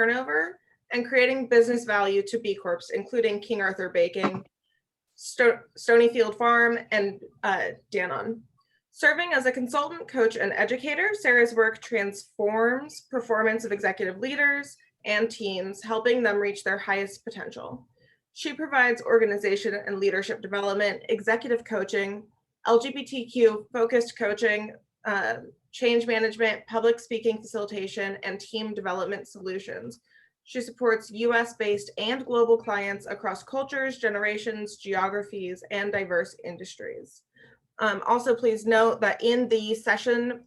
turnover, and creating business value to B Corps, including King Arthur Baking, Stonyfield Farm, and Danone. Serving as a consultant, coach, and educator, Sarah's work transforms performance of executive leaders and teams, helping them reach their highest potential. She provides organization and leadership development, executive coaching, LGBTQ focused coaching, change management, public speaking facilitation, and team development solutions. She supports US-based and global clients across cultures, generations, geographies, and diverse industries. Also, please note that in the session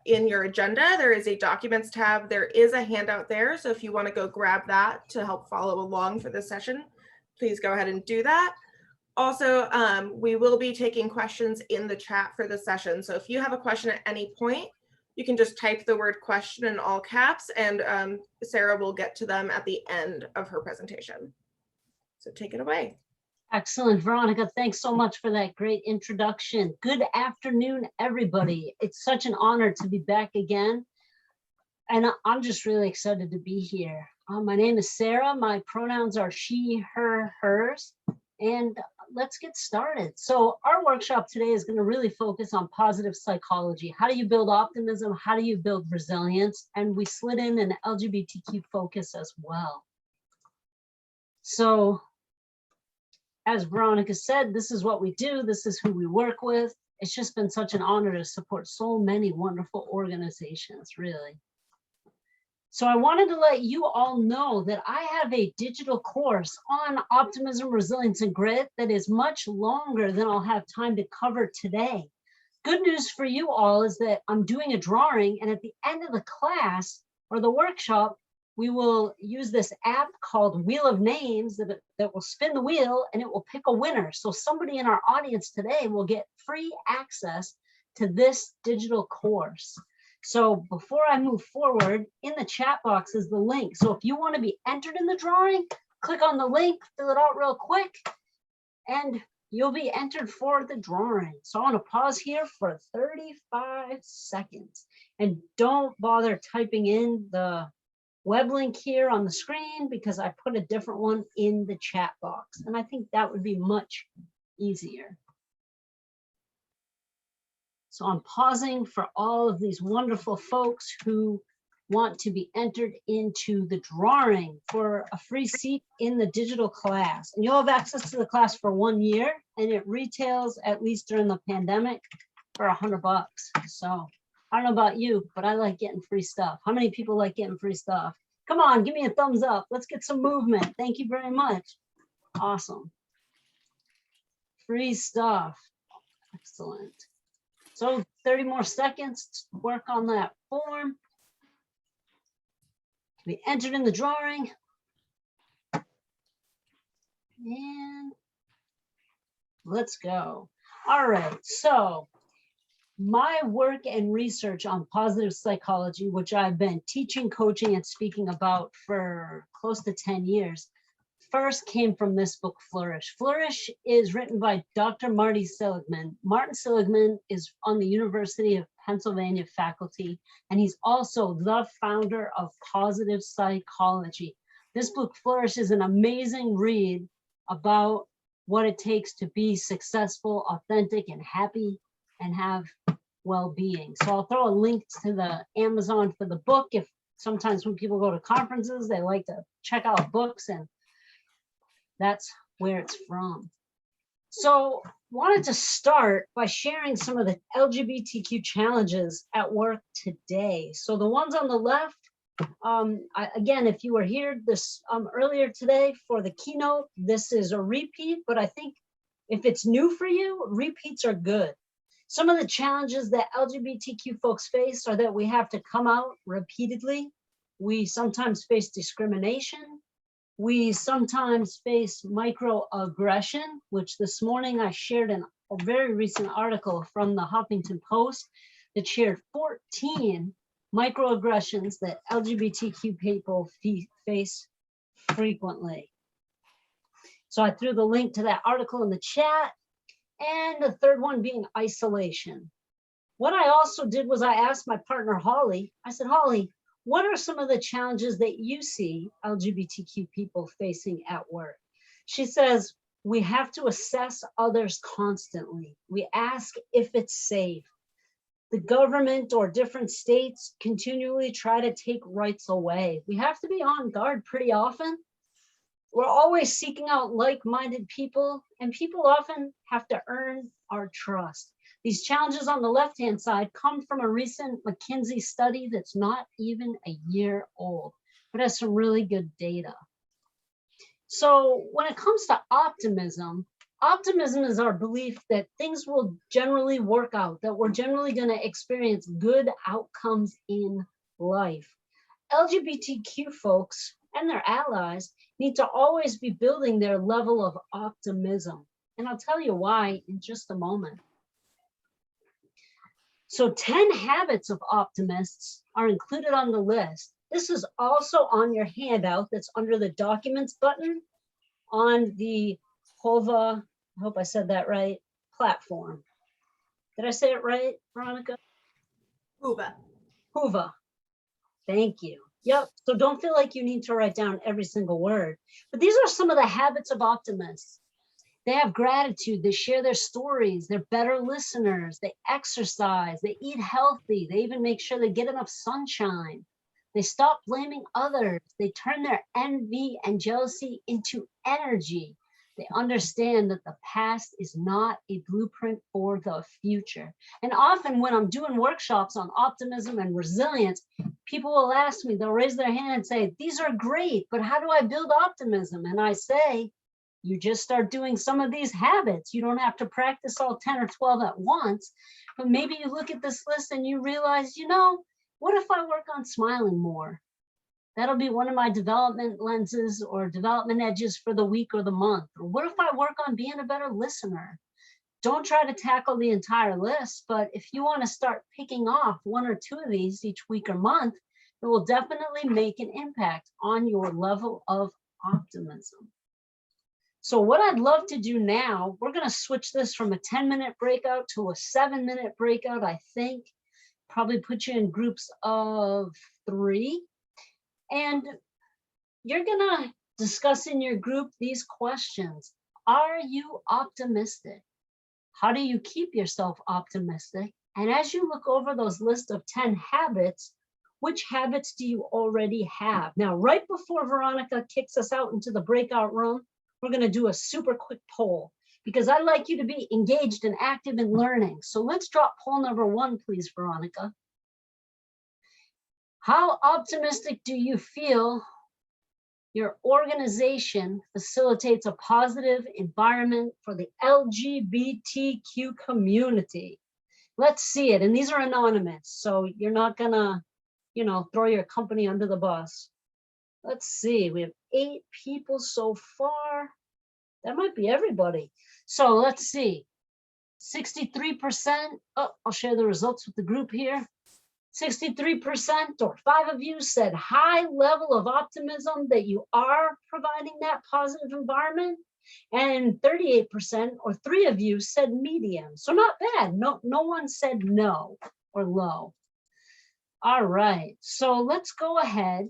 in your agenda, there is a documents tab. There is a handout there. So if you want to go grab that to help follow along for this session, please go ahead and do that. Also, we will be taking questions in the chat for the session. So if you have a question at any point, you can just type the word question in all caps, and Sarah will get to them at the end of her presentation. So take it away. Excellent, Veronica. Thanks so much for that great introduction. Good afternoon, everybody. It's such an honor to be back again. And I'm just really excited to be here. My name is Sarah. My pronouns are she, her, hers. And let's get started. So our workshop today is going to really focus on positive psychology. How do you build optimism? How do you build resilience? And we slid in an LGBTQ focus as well. So as Veronica said, this is what we do. This is who we work with. It's just been such an honor to support so many wonderful organizations, really. So I wanted to let you all know that I have a digital course on optimism, resilience, and grit that is much longer than I'll have time to cover today. Good news for you all is that I'm doing a drawing, and at the end of the class or the workshop, we will use this app called Wheel of Names that will spin the wheel and it will pick a winner. So somebody in our audience today will get free access to this digital course. So before I move forward, in the chat box is the link. So if you want to be entered in the drawing, click on the link, fill it out real quick, and you'll be entered for the drawing. So I want to pause here for 35 seconds. And don't bother typing in the web link here on the screen because I put a different one in the chat box. And I think that would be much easier. So I'm pausing for all of these wonderful folks who want to be entered into the drawing for a free seat in the digital class. And you'll have access to the class for 1 year, and it retails, at least during the pandemic, for $100. So I don't know about you, but I like getting free stuff. How many people like getting free stuff? Come on, give me a thumbs up. Let's get some movement. Thank you very much. Awesome. Free stuff. Excellent. So 30 more seconds to work on that form. We entered in the drawing. And let's go. All right, so my work and research on positive psychology, which I've been teaching, coaching, and speaking about for close to 10 years, first came from this book, Flourish. Flourish is written by Dr. Marty Seligman. Martin Seligman is on the University of Pennsylvania faculty, and he's also the founder of positive psychology. This book, Flourish, is an amazing read about what it takes to be successful, authentic, and happy, and have well-being. So I'll throw a link to the Amazon for the book. If sometimes when people go to conferences, they like to check out books, and that's where it's from. So wanted to start by sharing some of the LGBTQ challenges at work today. So the ones on the left, again, if you were here this earlier today for the keynote, this is a repeat, but I think if it's new for you, repeats are good. Some of the challenges that LGBTQ folks face are that we have to come out repeatedly. We sometimes face discrimination. We sometimes face microaggression, which this morning I shared in a very recent article from the Huffington Post that shared 14 microaggressions that LGBTQ people face frequently. So I threw the link to that article in the chat. And the third one being isolation. What I also did was I asked my partner, Holly, I said, Holly, what are some of the challenges that you see LGBTQ people facing at work? She says, we have to assess others constantly. We ask if it's safe. The government or different states continually try to take rights away. We have to be on guard pretty often. We're always seeking out like-minded people, and people often have to earn our trust. These challenges on the left-hand side come from a recent McKinsey study that's not even a year old, but has some really good data. So when it comes to optimism, optimism is our belief that things will generally work out, that we're generally going to experience good outcomes in life. LGBTQ folks and their allies need to always be building their level of optimism. And I'll tell you why in just a moment. So 10 habits of optimists are included on the list. This is also on your handout that's under the documents button on the HOVA, I hope I said that right, platform. Did I say it right, Veronica? HOVA. HOVA. Thank you. Yep. So don't feel like you need to write down every single word. But these are some of the habits of optimists. They have gratitude. They share their stories. They're better listeners. They exercise. They eat healthy. They even make sure they get enough sunshine. They stop blaming others. They turn their envy and jealousy into energy. They understand that the past is not a blueprint for the future. And often when I'm doing workshops on optimism and resilience, people will ask me, they'll raise their hand and say, these are great, but how do I build optimism? And I say, you just start doing some of these habits. You don't have to practice all 10 or 12 at once, but maybe you look at this list and you realize, you know, what if I work on smiling more? That'll be one of my development lenses or development edges for the week or the month. Or what if I work on being a better listener? Don't try to tackle the entire list, but if you want to start picking off one or two of these each week or month, it will definitely make an impact on your level of optimism. So what I'd love to do now, we're going to switch this from a 10-minute breakout to a 7-minute breakout, I think. Probably put you in groups of 3. And you're going to discuss in your group these questions. Are you optimistic? How do you keep yourself optimistic? And as you look over those list of 10 habits, which habits do you already have? Now, right before Veronica kicks us out into the breakout room, we're going to do a super quick poll because I'd like you to be engaged and active in learning. So let's drop poll number 1, please, Veronica. How optimistic do you feel your organization facilitates a positive environment for the LGBTQ community? Let's see it. And these are anonymous, so you're not gonna, throw your company under the bus. Let's see, we have 8 people so far. That might be everybody. So let's see, 63%. Oh, I'll share the results with the group here. 63% or 5 of you said high level of optimism that you are providing that positive environment. And 38% or 3 of you said medium. So not bad. No one said no or low. All right, so let's go ahead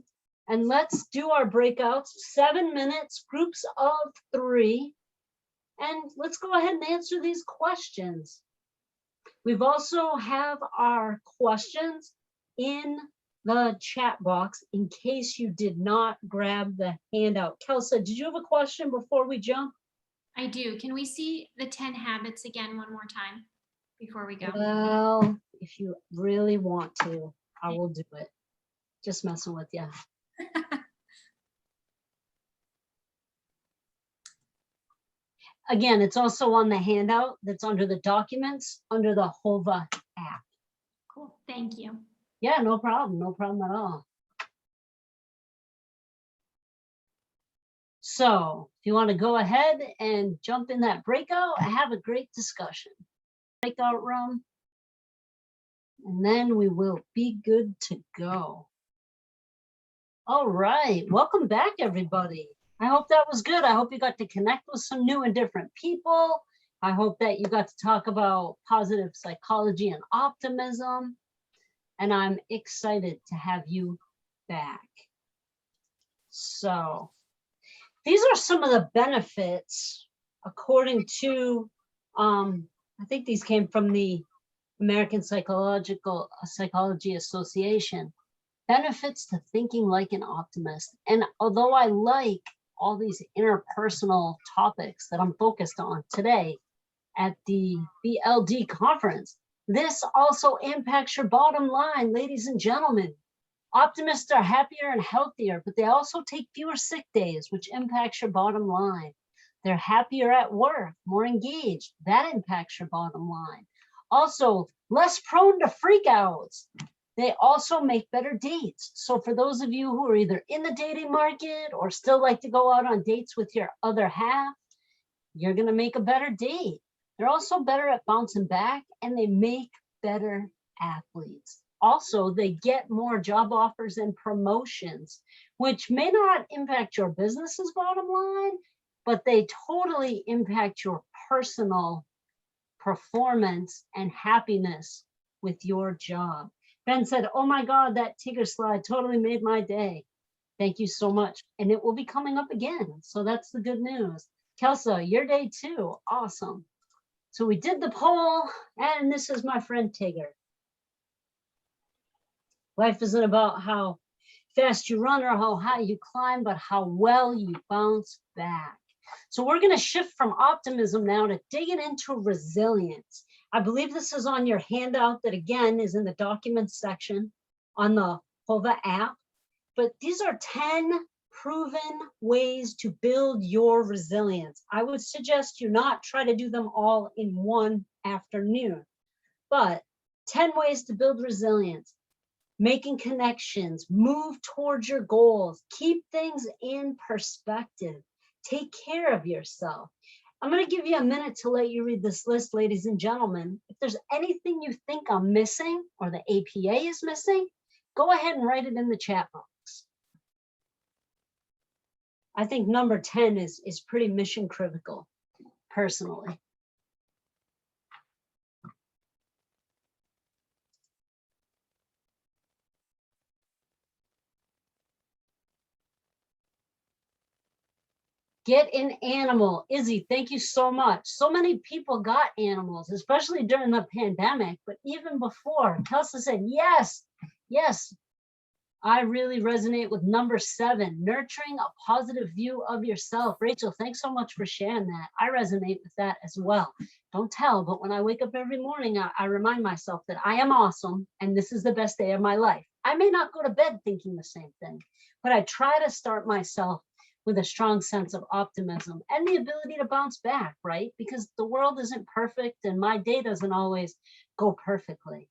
and let's do our breakouts, 7 minutes, groups of 3. And let's go ahead and answer these questions. We've also have our questions in the chat box in case you did not grab the handout. Kelsa, did you have a question before we jump? I do. Can we see the 10 habits again one more time before we go? Well, if you really want to, I will do it. Just messing with you. Again, it's also on the handout that's under the documents, under the HOVA app. Cool, thank you. Yeah, no problem at all. So if you want to go ahead and jump in that breakout, have a great discussion. Breakout room, and then we will be good to go. All right, welcome back, everybody. I hope that was good. I hope you got to connect with some new and different people. I hope that you got to talk about positive psychology and optimism. And I'm excited to have you back. So these are some of the benefits according to, I think these came from the American Psychology Association. Benefits to thinking like an optimist. And although I like all these interpersonal topics that I'm focused on today at the BLD conference, this also impacts your bottom line, ladies and gentlemen. Optimists are happier and healthier, but they also take fewer sick days, which impacts your bottom line. They're happier at work, more engaged. That impacts your bottom line. Also, less prone to freakouts. They also make better dates. So for those of you who are either in the dating market or still like to go out on dates with your other half, you're going to make a better date. They're also better at bouncing back, and they make better athletes. Also, they get more job offers and promotions, which may not impact your business's bottom line, but they totally impact your personal performance and happiness with your job. Ben said, oh my God, that Tigger slide totally made my day. Thank you so much. And it will be coming up again. So that's the good news. Kelsa, your day too. Awesome. So we did the poll, and this is my friend Tigger. Life isn't about how fast you run or how high you climb, but how well you bounce back. So we're going to shift from optimism now to digging into resilience. I believe this is on your handout that, again, is in the documents section on the HOVA app. But these are 10 proven ways to build your resilience. I would suggest you not try to do them all in one afternoon, but 10 ways to build resilience. Making connections, move towards your goals, keep things in perspective, take care of yourself. I'm going to give you a minute to let you read this list, ladies and gentlemen. If there's anything you think I'm missing or the APA is missing, go ahead and write it in the chat box. I think number 10 is pretty mission critical, personally. Get an animal. Izzy, thank you so much. So many people got animals, especially during the pandemic, but even before. Kelsa said, yes, yes. I really resonate with number 7, nurturing a positive view of yourself. Rachel, thanks so much for sharing that. I resonate with that as well. Don't tell, but when I wake up every morning, I remind myself that I am awesome and this is the best day of my life. I may not go to bed thinking the same thing, but I try to start myself with a strong sense of optimism and the ability to bounce back, right? Because the world isn't perfect and my day doesn't always go perfectly.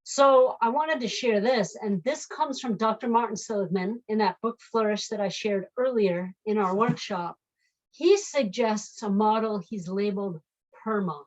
So I wanted to share this, and this comes from Dr. Martin Seligman in that book Flourish that I shared earlier in our workshop. He suggests a model he's labeled PERMA,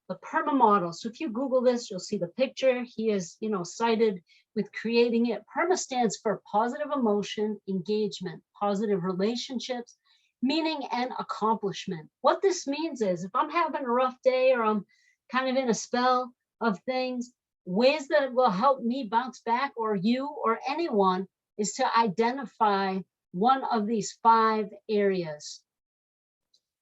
the PERMA model. So if you Google this, you'll see the picture. He is, cited with creating it. PERMA stands for positive emotion, engagement, positive relationships, meaning and accomplishment. What this means is if I'm having a rough day or I'm kind of in a spell of things, ways that will help me bounce back, or you or anyone, is to identify one of these 5 areas.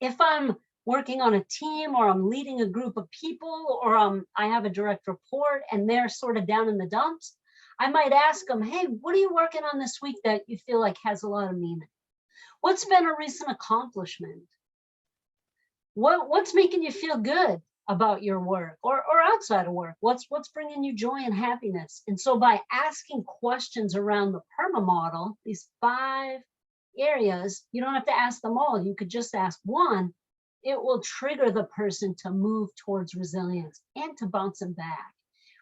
If I'm working on a team or I'm leading a group of people or I have a direct report and they're sort of down in the dumps, I might ask them, hey, what are you working on this week that you feel like has a lot of meaning? What's been a recent accomplishment? What's making you feel good about your work or outside of work? What's bringing you joy and happiness? And so by asking questions around the PERMA model, these 5 areas, you don't have to ask them all. You could just ask one. It will trigger the person to move towards resilience and to bouncing back,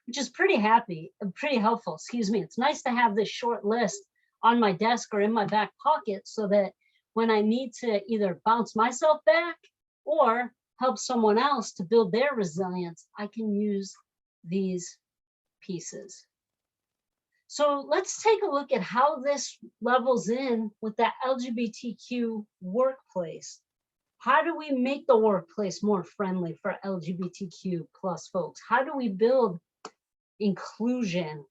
which is pretty helpful. Excuse me. It's nice to have this short list on my desk or in my back pocket so that when I need to either bounce myself back or help someone else to build their resilience, I can use these pieces. So let's take a look at how this levels in with the LGBTQ workplace. How do we make the workplace more friendly for LGBTQ plus folks? How do we build inclusion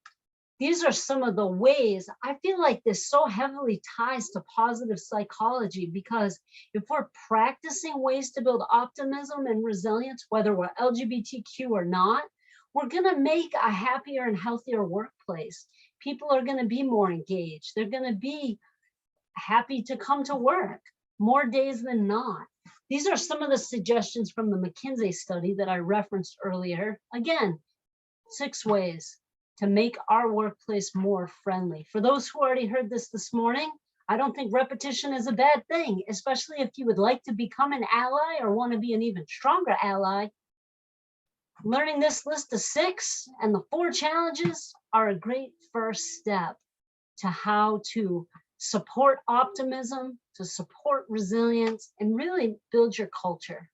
these are some of the ways. I feel like this so heavily ties to positive psychology, because if we're practicing ways to build optimism and resilience, whether we're LGBTQ or not, we're going to make a happier and healthier workplace. People are going to be more engaged. They're going to be happy to come to work more days than not. These are some of the suggestions from the McKinsey study that I referenced earlier. Again, 6 ways to make our workplace more friendly. For those who already heard this morning, I don't think repetition is a bad thing, especially if you would like to become an ally or want to be an even stronger ally. Learning this list of 6 and the 4 challenges are a great first step to how to support optimism, to support resilience, and really build your culture.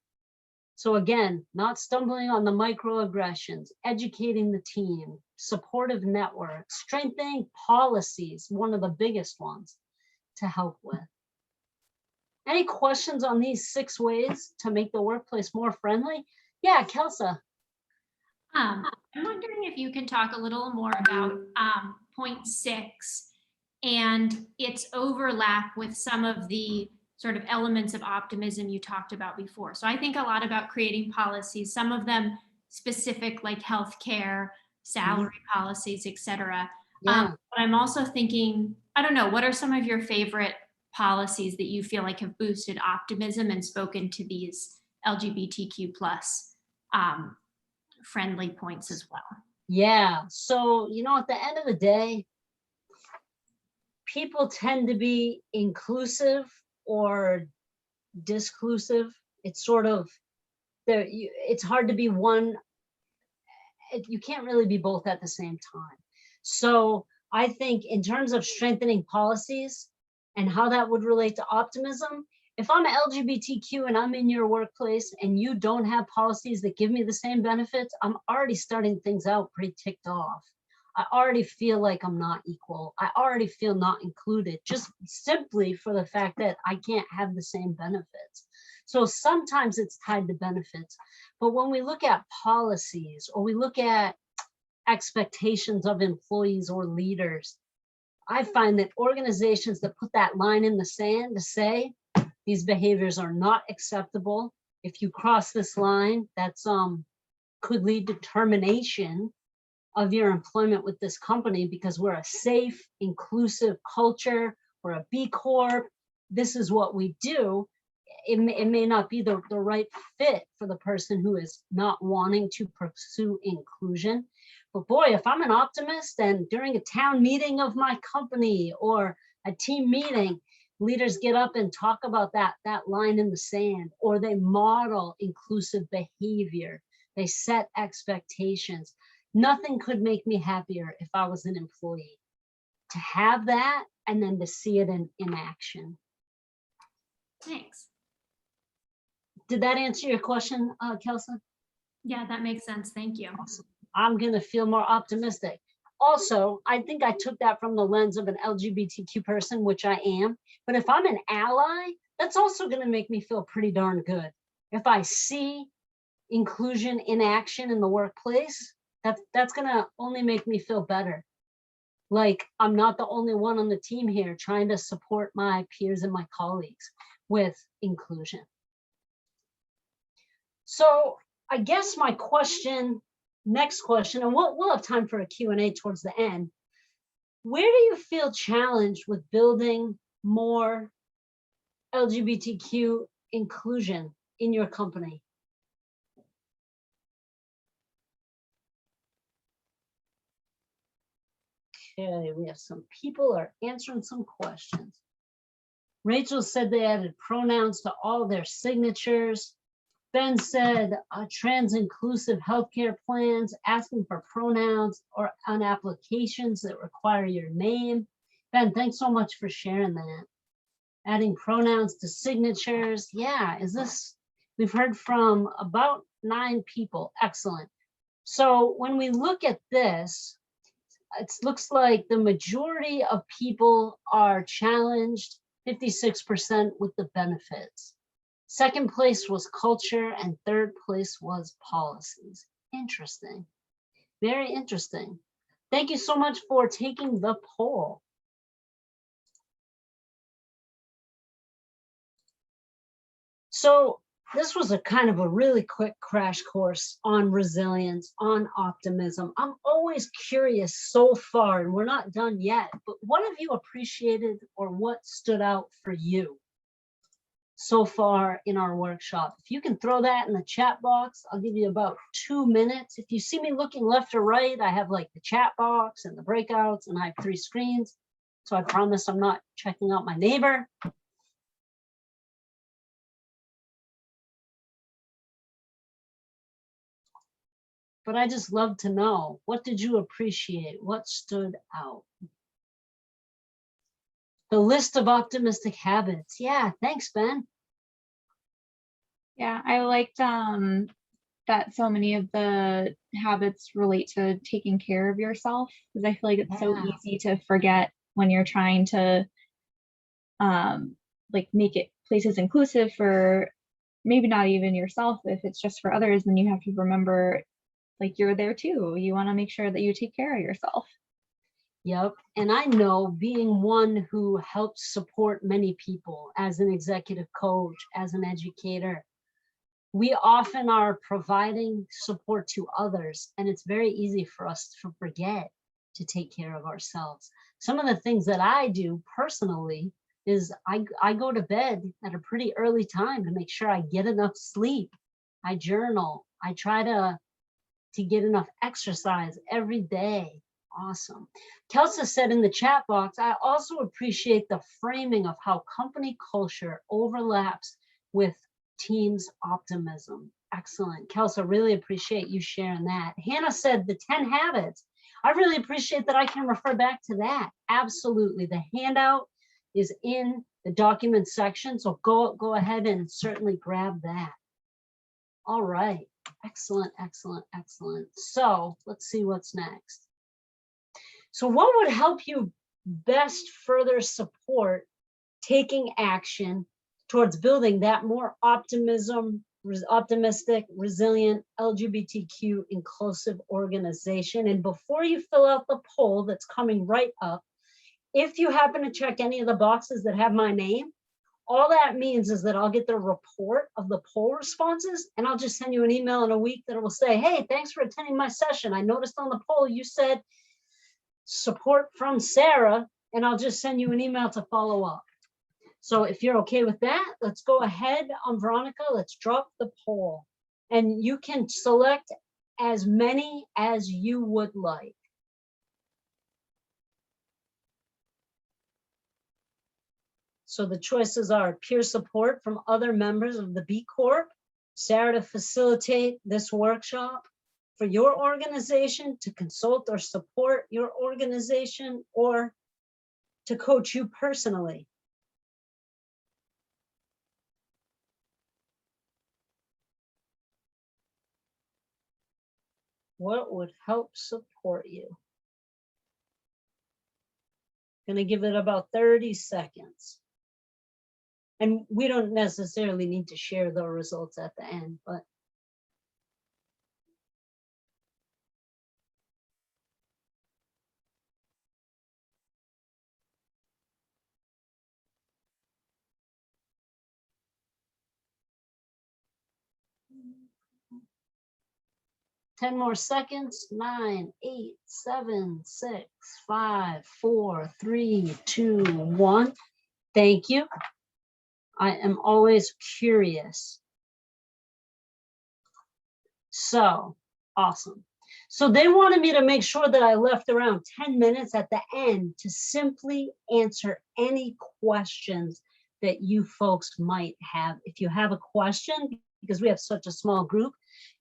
So again, not stumbling on the microaggressions, educating the team, supportive networks, strengthening policies, one of the biggest ones to help with. Any questions on these 6 ways to make the workplace more friendly? Yeah, Kelsa. I'm wondering if you can talk a little more about point 6 and its overlap with some of the sort of elements of optimism you talked about before. So I think a lot about creating policies, some of them specific like healthcare, salary policies, et cetera. Yeah. But I'm also thinking, I don't know, what are some of your favorite policies that you feel like have boosted optimism and spoken to these LGBTQ plus friendly points as well? Yeah. So, at the end of the day, people tend to be inclusive or disclusive. It's sort of there. It's hard to be one. You can't really be both at the same time. So I think in terms of strengthening policies and how that would relate to optimism, if I'm LGBTQ and I'm in your workplace and you don't have policies that give me the same benefits, I'm already starting things out pretty ticked off. I already feel like I'm not equal. I already feel not included, just simply for the fact that I can't have the same benefits. So sometimes it's tied to benefits. But when we look at policies or we look at expectations of employees or leaders, I find that organizations that put that line in the sand to say, these behaviors are not acceptable. If you cross this line, that's could lead to termination of your employment with this company because we're a safe, inclusive culture, we're a B Corp, this is what we do. It may not be the right fit for the person who is not wanting to pursue inclusion. But boy, if I'm an optimist and during a town meeting of my company or a team meeting, leaders get up and talk about that line in the sand, or they model inclusive behavior, they set expectations. Nothing could make me happier if I was an employee to have that and then to see it in action. Thanks. Did that answer your question, Kelsa? Yeah, that makes sense. Thank you. Awesome. I'm going to feel more optimistic. Also, I think I took that from the lens of an LGBTQ person, which I am. But if I'm an ally, that's also going to make me feel pretty darn good. If I see inclusion in action in the workplace, that's going to only make me feel better. Like I'm not the only one on the team here trying to support my peers and my colleagues with inclusion. So I guess my next question, and we'll have time for a Q&A towards the end. Where do you feel challenged with building more LGBTQ inclusion in your company? Okay, we have some people are answering some questions. Rachel said they added pronouns to all their signatures. Ben said trans inclusive healthcare plans, asking for pronouns or on applications that require your name. Ben, thanks so much for sharing that. Adding pronouns to signatures. Yeah, we've heard from about 9 people. Excellent. So when we look at this, it looks like the majority of people are challenged, 56% with the benefits. Second place was culture, and third place was policies. Interesting. Very interesting. Thank you so much for taking the poll. So this was a kind of a really quick crash course on resilience, on optimism. I'm always curious so far, and we're not done yet, but what have you appreciated or what stood out for you so far in our workshop? If you can throw that in the chat box, I'll give you about 2 minutes. If you see me looking left or right, I have like the chat box and the breakouts, and I have 3 screens. So I promise I'm not checking out my neighbor. But I just love to know, what did you appreciate? What stood out? The list of optimistic habits. Yeah, thanks, Ben. Yeah, I liked that so many of the habits relate to taking care of yourself, because I feel like it's so easy to forget when you're trying to like make it places inclusive for maybe not even yourself. If it's just for others, then you have to remember, like, you're there too. You want to make sure that you take care of yourself. Yep. And I know, being one who helps support many people as an executive coach, as an educator, we often are providing support to others, and it's very easy for us to forget to take care of ourselves. Some of the things that I do personally is I go to bed at a pretty early time to make sure I get enough sleep. I journal. I try to get enough exercise every day. Awesome. Kelsa said in the chat box, I also appreciate the framing of how company culture overlaps with team's optimism. Excellent. Kelsa, really appreciate you sharing that. Hannah said the 10 habits. I really appreciate that I can refer back to that. Absolutely. The handout is in the document section, so go ahead and certainly grab that. All right. Excellent, excellent, excellent. So let's see what's next. So what would help you best further support taking action towards building that more optimistic, resilient, LGBTQ inclusive organization? And before you fill out the poll that's coming right up, if you happen to check any of the boxes that have my name, all that means is that I'll get the report of the poll responses, and I'll just send you an email in a week that will say, hey, thanks for attending my session. I noticed on the poll you said support from Sarah, and I'll just send you an email to follow up. So if you're okay with that, let's go ahead on Veronica. Let's drop the poll, and you can select as many as you would like. So the choices are peer support from other members of the B Corp, Sarah to facilitate this workshop for your organization, to consult or support your organization, or to coach you personally. What would help support you? Gonna give it about 30 seconds. And we don't necessarily need to share the results at the end, but ten more seconds. 9, 8, 7, 6, 5, 4, 3, 2, 1. Thank you. I am always curious. So awesome. So they wanted me to make sure that I left around 10 minutes at the end to simply answer any questions that you folks might have. If you have a question, because we have such a small group,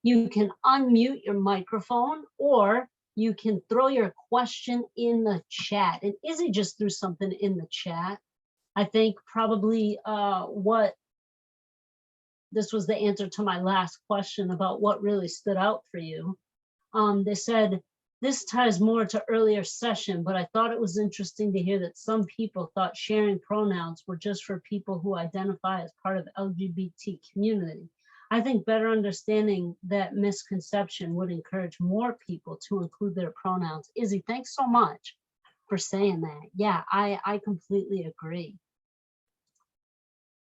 you can unmute your microphone, or you can throw your question in the chat. And Izzy just threw something in the chat. I think probably this was the answer to my last question about what really stood out for you. They said, this ties more to earlier session, but I thought it was interesting to hear that some people thought sharing pronouns were just for people who identify as part of LGBT community. I think better understanding that misconception would encourage more people to include their pronouns. Izzy, thanks so much for saying that. Yeah, I completely agree.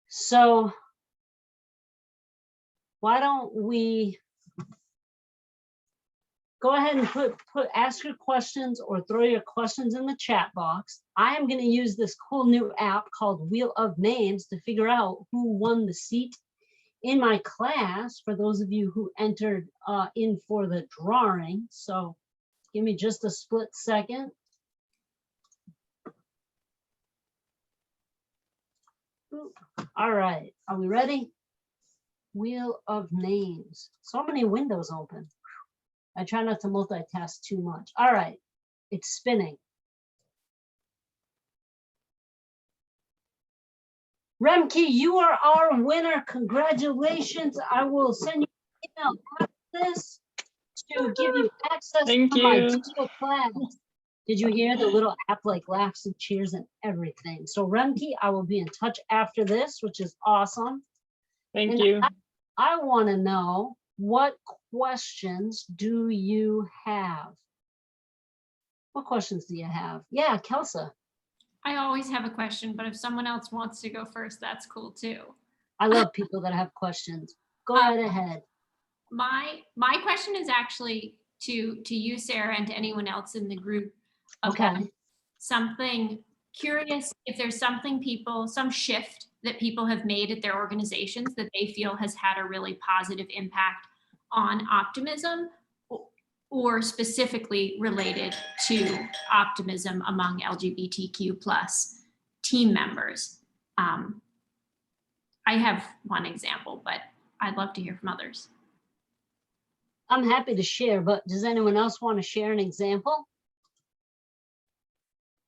So why don't we go ahead and ask your questions or throw your questions in the chat box. I am going to use this cool new app called Wheel of Names to figure out who won the seat in my class for those of you who entered in for the drawing. So give me just a split second. All right, are we ready? Wheel of Names. So many windows open. I try not to multitask too much. All right, it's spinning. Remke, you are our winner. Congratulations. I will send you an email after this to give you access Thank to my you. digital class. Did you hear the little app like laughs and cheers and everything? So Remke, I will be in touch after this, which is awesome. Thank And you. I want to know, what questions do you have? What questions do you have? Yeah, Kelsa. I always have a question, but if someone else wants to go first, that's cool too. I love people that have questions. Go right ahead. My question is actually to you, Sarah, and to anyone else in the group about Okay. something curious, if there's something some shift that people have made at their organizations that they feel has had a really positive impact on optimism, or specifically related to optimism among LGBTQ plus team members. I have one example, but I'd love to hear from others. I'm happy to share, but does anyone else want to share an example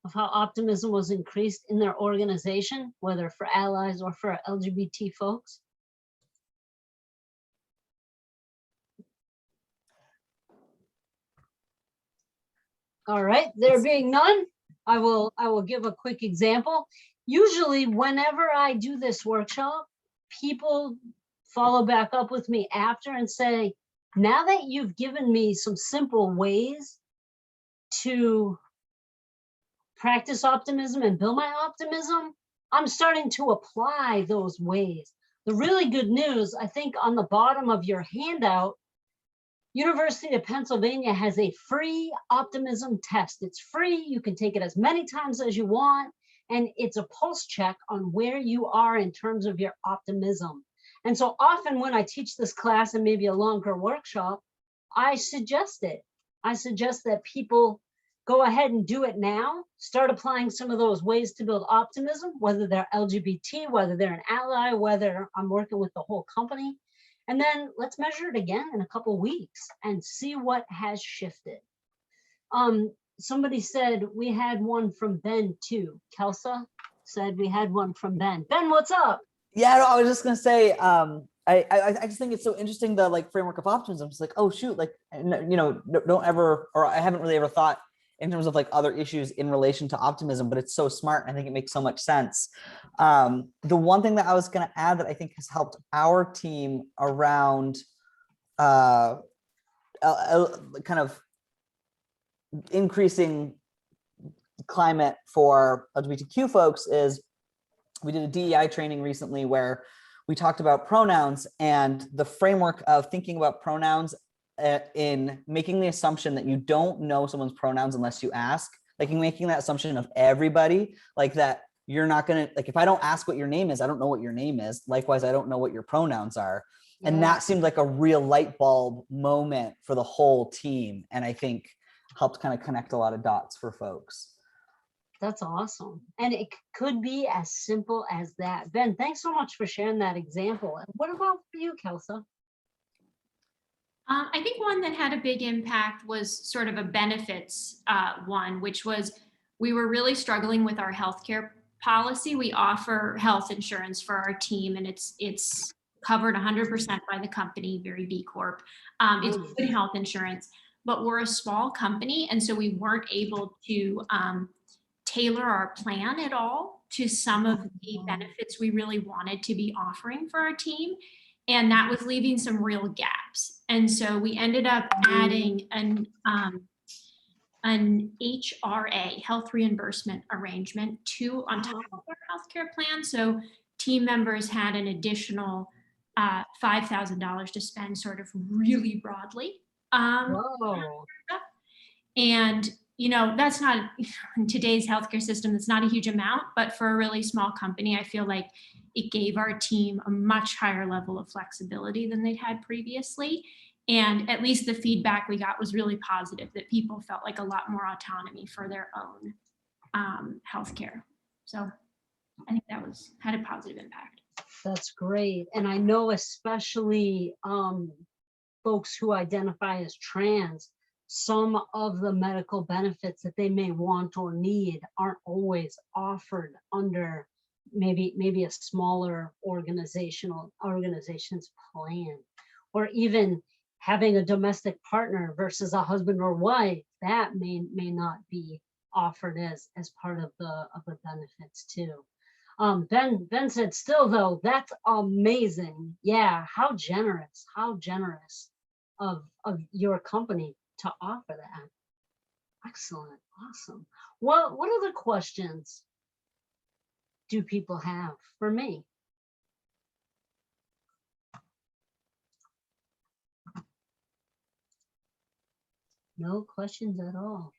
of how optimism was increased in their organization, whether for allies or for LGBT folks? All right, there being none, I will give a quick example. Usually whenever I do this workshop, people follow back up with me after and say, now that you've given me some simple ways to practice optimism and build my optimism, I'm starting to apply those ways. The really good news, I think on the bottom of your handout, University of Pennsylvania has a free optimism test. It's free. You can take it as many times as you want. And it's a pulse check on where you are in terms of your optimism. And so often when I teach this class and maybe a longer workshop, I suggest it. I suggest that people go ahead and do it now. Start applying some of those ways to build optimism, whether they're LGBT, whether they're an ally, whether I'm working with the whole company. And then let's measure it again in a couple weeks and see what has shifted. Somebody said we had one from Ben too. Kelsa said we had one from Ben. Ben, what's up? Yeah, no, I was just gonna say, I just think it's so interesting, the like framework of optimism. It's like, oh shoot, like, you know, don't ever, or I haven't really ever thought in terms of like other issues in relation to optimism, but it's so smart. And I think it makes so much sense. The one thing that I was going to add that I think has helped our team around kind of increasing climate for LGBTQ folks is we did a DEI training recently where we talked about pronouns and the framework of thinking about pronouns in making the assumption that you don't know someone's pronouns unless you ask, like making that assumption of everybody, like that you're not gonna, like if I don't ask what your name is, I don't know what your name is. Likewise, I don't know what your pronouns are. Yeah. And that seemed like a real light bulb moment for the whole team. And I think helped kind of connect a lot of dots for folks. That's awesome. And it could be as simple as that. Ben, thanks so much for sharing that example. And what about for you, Kelsa? I think one that had a big impact was sort of a benefits one, which was we were really struggling with our healthcare policy. We offer health insurance for our team, and it's covered 100% by the company, very B Corp. It's good health insurance, but we're a small company, and so we weren't able to tailor our plan at all to some of the benefits we really wanted to be offering for our team. And that was leaving some real gaps. And so we ended up adding an HRA, health reimbursement arrangement, on top of our healthcare plan. So team members had an additional $5,000 to spend sort of really broadly. Whoa. And, that's not, in today's healthcare system, it's not a huge amount, but for a really small company, I feel like it gave our team a much higher level of flexibility than they'd had previously. And at least the feedback we got was really positive, that people felt like a lot more autonomy for their own healthcare. So I think that had a positive impact. That's great. And I know especially folks who identify as trans, some of the medical benefits that they may want or need aren't always offered under maybe a smaller organization's plan, or even having a domestic partner versus a husband or wife, that may not be offered as part of the benefits too. Ben said, still though, that's amazing. Yeah, how generous of your company to offer that. Excellent, awesome. What other questions do people have for me? No questions at all.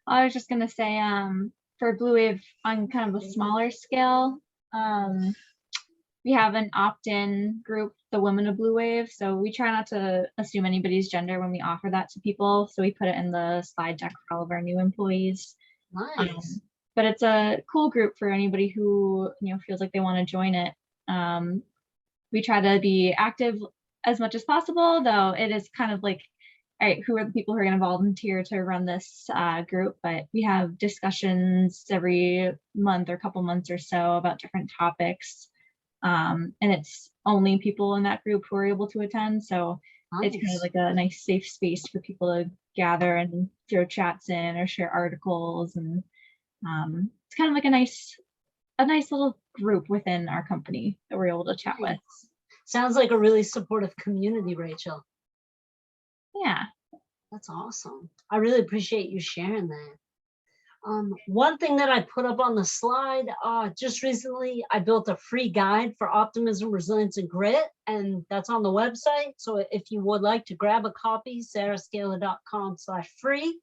I was just gonna say, for Blue Wave on kind of a smaller scale, we have an opt-in group, the Women of Blue Wave. So we try not to assume anybody's gender when we offer that to people. So we put it in the slide deck for all of our new employees. Nice. But it's a cool group for anybody who feels like they want to join it. We try to be active as much as possible, though it is kind of like, all right, who are the people who are going to volunteer to run this group? But we have discussions every month or couple months or so about different topics. And it's only people in that group who are able to attend. So it's kind of like a nice safe space for people to gather and throw chats in or share articles. And it's kind of like a nice little group within our company that we're able to chat with. Sounds like a really supportive community, Rachel. Yeah. That's awesome. I really appreciate you sharing that. One thing that I put up on the slide, just recently, I built a free guide for optimism, resilience, and grit, and that's on the website. So if you would like to grab a copy, sarahscala.com/free.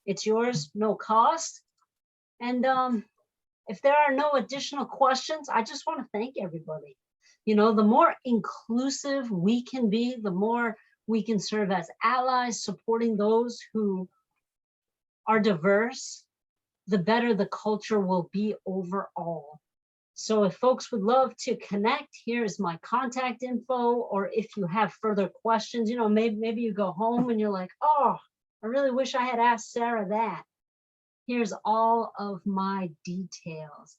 It's yours, no cost. And if there are no additional questions, I just want to thank everybody. The more inclusive we can be, the more we can serve as allies, supporting those who are diverse, the better the culture will be overall. So if folks would love to connect, here's my contact info, or if you have further questions, maybe you go home and you're like, oh, I really wish I had asked Sarah that. Here's all of my details.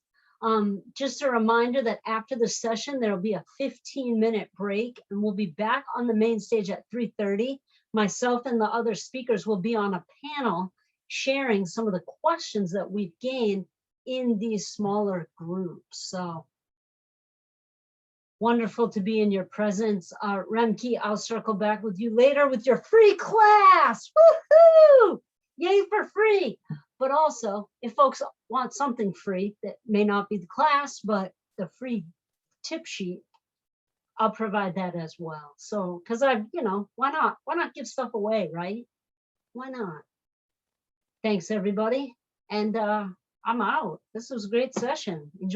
Just a reminder that after the session, there'll be a 15-minute break, and we'll be back on the main stage at 3:30. Myself and the other speakers will be on a panel sharing some of the questions that we've gained in these smaller groups. So wonderful to be in your presence. Remke, I'll circle back with you later with your free class. Woohoo! Yay for free. But also, if folks want something free that may not be the class, but the free tip sheet, I'll provide that as well. So, because why not? Why not give stuff away, right? Why not? Thanks, everybody. And I'm out. This was a great session. Enjoy.